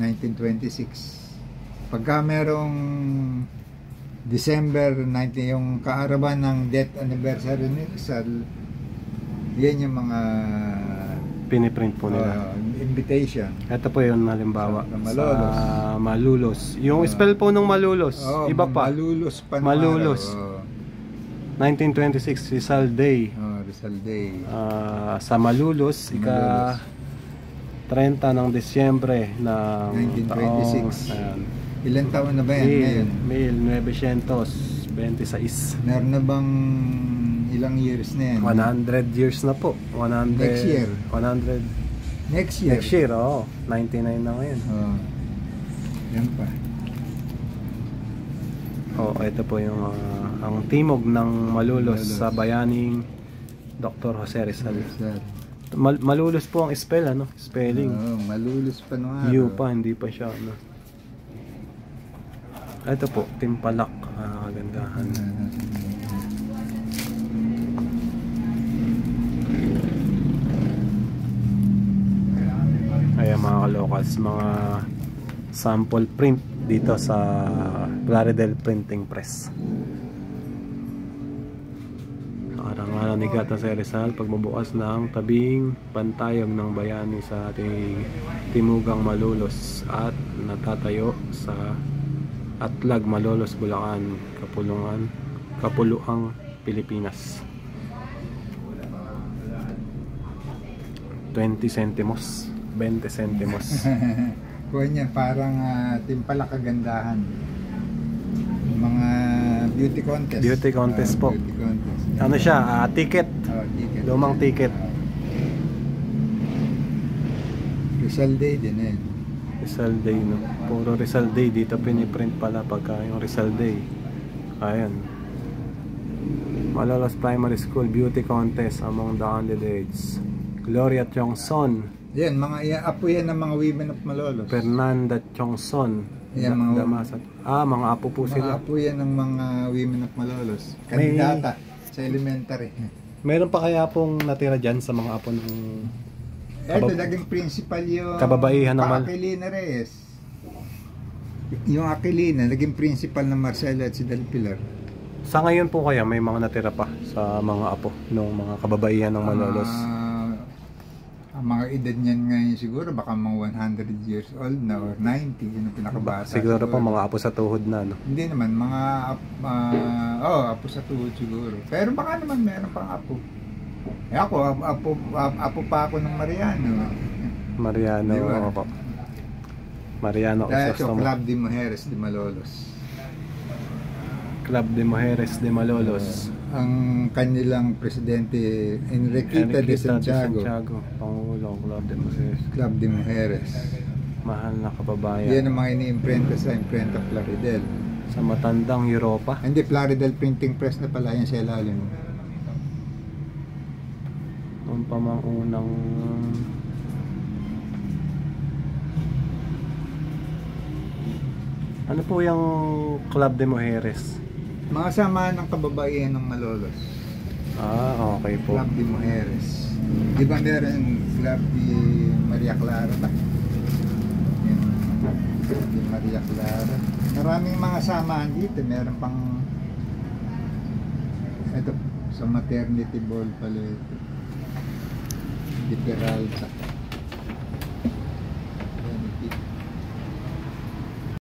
1926. Pagka merong December 19, yung kaarawan ng death anniversary ni Rizal, yan yung mga piniprint po nila. Invitation. Ito po yung halimbawa Malolos. sa Malulos. Yung spell po ng Malulos, iba pa. Malulos pa. Malulos. 1926, Rizal Day. Rizal Day. Sa Malulos, ika 30 ng Disyembre ng 1926. Taong, ilan taon na ba yan ngayon? 1926. Meron na bang ilang years na yan? 100 years na po. 100, next year? 100. Next year? Next year, oo. 99 na ngayon. Yan pa. Ito po yung ang timog ng Malulos sa bayaning Dr. Jose Rizal. Malulos po ang spell, ano? Spelling. Malulos pa nung U pa, hindi pa siya, ano. Ito po, Timpalak. Kagandahan. Ayan mga kalocals, mga sample print dito sa Plaridel Printing Press. Karangalan ni Gata sa Rizal, pagbubukas ng tabing pantayog ng bayani sa ating timugang Malulos at natatayo sa Atlag, Malolos, Bulacan, Kapuluang, Pilipinas. 20 centimos. 20 centimos. Kuha niya, parang Timpalak kagandahan. Mga beauty contest. Beauty contest po. Beauty contest. Ano siya? Ticket. Ticket. Lumang ticket. Rizal Day din eh. Rizal Day, no? Puro Rizal Day. Dito piniprint pala pagka yung Rizal Day. Ayan. Malolos Primary School Beauty Contest among the candidates. Gloria Chongson. Yan, apo yan ng mga women of Malolos. Fernanda Chongson. Yan, mga apo po sila. Mga apo yan ng mga women of Malolos. Kandidata sa elementary. Meron pa kaya pong natira dyan sa mga apo ng Ito, naging principal yung kababaihan ng Aquilina Reyes. Yung Aquilina, naging principal ng Marcelo at si Del Pilar. Sa ngayon po kaya may mga natira pa sa mga apo ng mga kababaihan ng Malolos? Ang mga edad niyan ngayon siguro baka mga 100 years old na or 90, yun ang pinakabata. Siguro po mga apo sa tuhod na, no? Hindi naman, mga apo sa tuhod siguro. Pero baka naman meron pang apo. Ako, apo pa ako ng Mariano. Mariano, diba? Opo. Mariano Crisostomo. Club de Mujeres de Malolos. Club de Mujeres de Malolos. Ang kanilang presidente Enriqueta de Santiago. Pangulong Club de Mujeres. Club de Mujeres. Mahal na kababayan. Yan ang mga ini-imprenta sa imprenta Plaridel. Sa matandang Europa. Hindi, Plaridel Printing Press na pala yan sa ilalim. Noon pa mang unang ano po yung Club de Mujeres? Mga samahan ng kababaihan ng Malolos. Okay po. Club de Mujeres. Di ba meron Club de Maria Clara ba? Club de Maria Clara. Maraming mga samahan dito. Meron pang ito, sa maternity ball pala ito. Di Peralta.